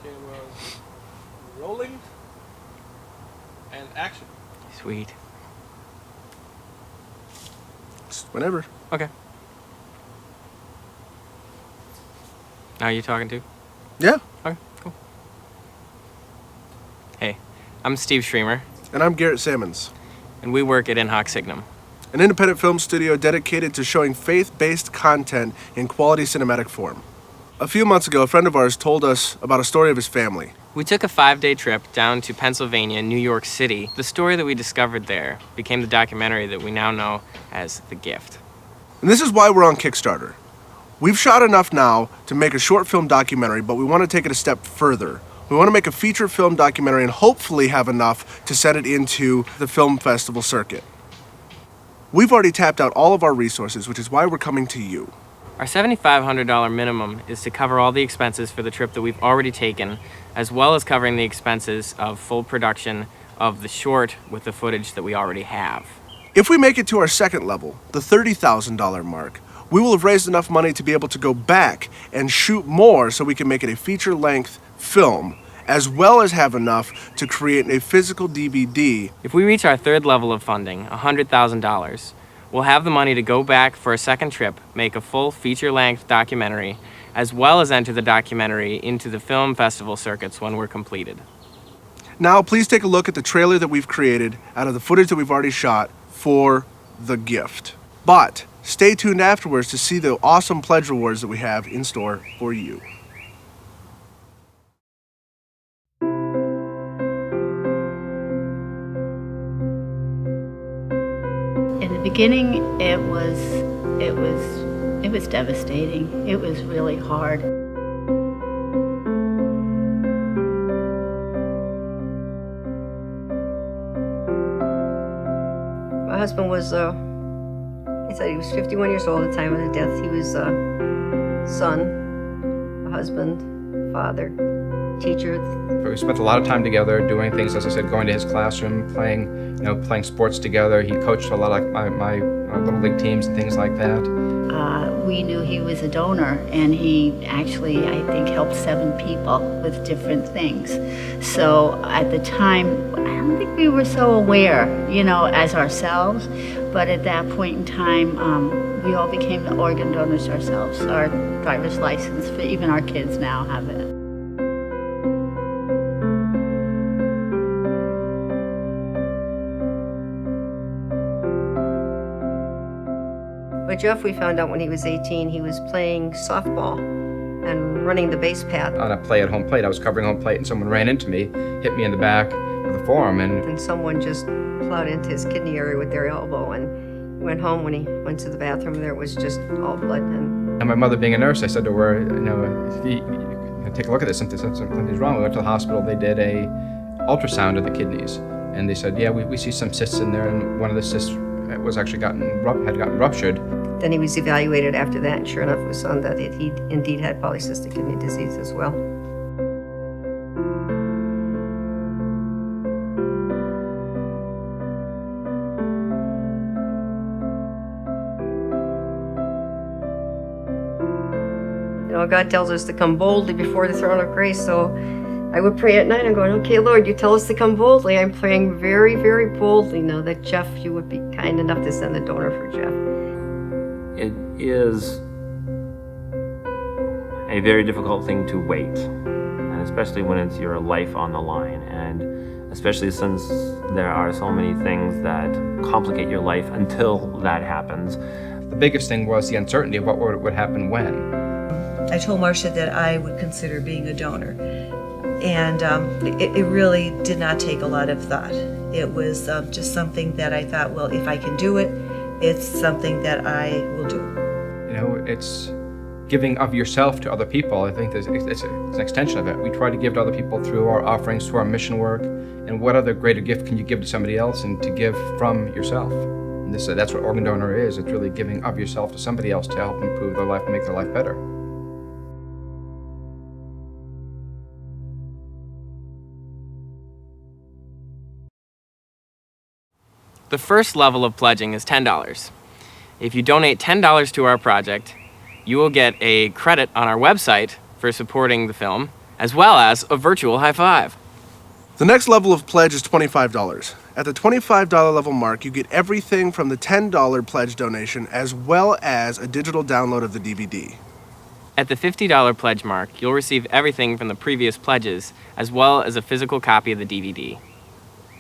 Cameras rolling. And action. Sweet. Whenever. Okay. Now you talking to? Yeah. Okay, cool. Hey, I'm Steve Streamer. And I'm Garrett Sammons, And we work at In Hoc Signum. an independent film studio dedicated to showing faith-based content in quality cinematic form. A few months ago, a friend of ours told us about a story of his family. We took a 5-day trip down to Pennsylvania and New York City. The story that we discovered there became the documentary that we now know as The Gift. And this is why we're on Kickstarter. We've shot enough now to make a short film documentary, but we want to take it a step further. We want to make a feature film documentary and hopefully have enough to send it into the film festival circuit. We've already tapped out all of our resources, which is why we're coming to you. Our $7,500 minimum is to cover all the expenses for the trip that we've already taken, as well as covering the expenses of full production of the short with the footage that we already have. If we make it to our second level, the $30,000 mark, we will have raised enough money to be able to go back and shoot more so we can make it a feature-length film, as well as have enough to create a physical DVD. If we reach our third level of funding, $100,000, we'll have the money to go back for a second trip, make a full feature-length documentary, as well as enter the documentary into the film festival circuits when we're completed. Now, please take a look at the trailer that we've created out of the footage that we've already shot for The Gift. But stay tuned afterwards to see the awesome pledge rewards that we have in store for you. In the beginning, it was devastating. It was really hard. My husband was, he said he was 51 years old at the time of the death. He was a son, a husband, father, teacher. We spent a lot of time together doing things, as I said, going to his classroom, playing sports together. He coached a lot of my little league teams and things like that. We knew he was a donor, and he actually, I think, helped 7 people with different things. So at the time, I don't think we were so aware, as ourselves, but at that point in time, we all became the organ donors ourselves. Our driver's license, even our kids now have it. But Jeff, we found out when he was 18, he was playing softball and running the base path. On a play at home plate, I was covering home plate and someone ran into me, hit me in the back with a forearm, And someone just plowed into his kidney area with their elbow, and he went home. When he went to the bathroom, there was just all blood. And my mother being a nurse, I said to her, take a look at this, something's wrong. We went to the hospital, they did a ultrasound of the kidneys, and they said, yeah, we see some cysts in there, and one of the cysts was actually had gotten ruptured. Then he was evaluated after that, and sure enough, it was found that he indeed had polycystic kidney disease as well. God tells us to come boldly before the throne of grace, so I would pray at night. I'm going, okay, Lord, you tell us to come boldly. I'm praying very, very boldly now that Jeff, you would be kind enough to send the donor for Jeff. It is a very difficult thing to wait, and especially when it's your life on the line, and especially since there are so many things that complicate your life until that happens. The biggest thing was the uncertainty of what would happen when. I told Marcia that I would consider being a donor, and it really did not take a lot of thought. It was just something that I thought, well, if I can do it, it's something that I will do. It's giving of yourself to other people. I think it's an extension of it. We try to give to other people through our offerings, through our mission work, and what other greater gift can you give to somebody else and to give from yourself? And that's what organ donor is. It's really giving of yourself to somebody else to help improve their life and make their life better. The first level of pledging is $10. If you donate $10 to our project, you will get a credit on our website for supporting the film, as well as a virtual high five. The next level of pledge is $25. At the $25 level mark, you get everything from the $10 pledge donation as well as a digital download of the DVD. At the $50 pledge mark, you'll receive everything from the previous pledges, as well as a physical copy of the DVD.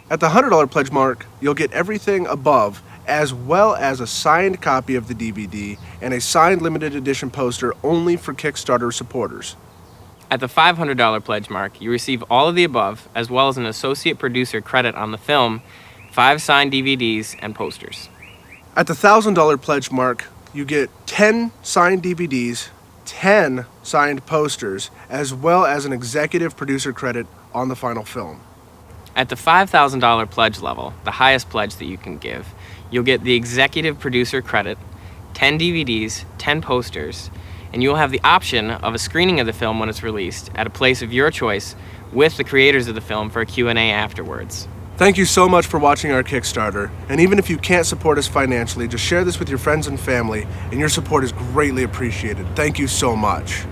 At the $100 pledge mark, you'll get everything above, as well as a signed copy of the DVD and a signed limited edition poster only for Kickstarter supporters. At the $500 pledge mark, you receive all of the above, as well as an associate producer credit on the film, 5 signed DVDs, and posters. At the $1,000 pledge mark, you get 10 signed DVDs, 10 signed posters, as well as an executive producer credit on the final film. At the $5,000 pledge level, the highest pledge that you can give, you'll get the executive producer credit, 10 DVDs, 10 posters, and you'll have the option of a screening of the film when it's released at a place of your choice with the creators of the film for a Q&A afterwards. Thank you so much for watching our Kickstarter, and even if you can't support us financially, just share this with your friends and family, and your support is greatly appreciated. Thank you so much.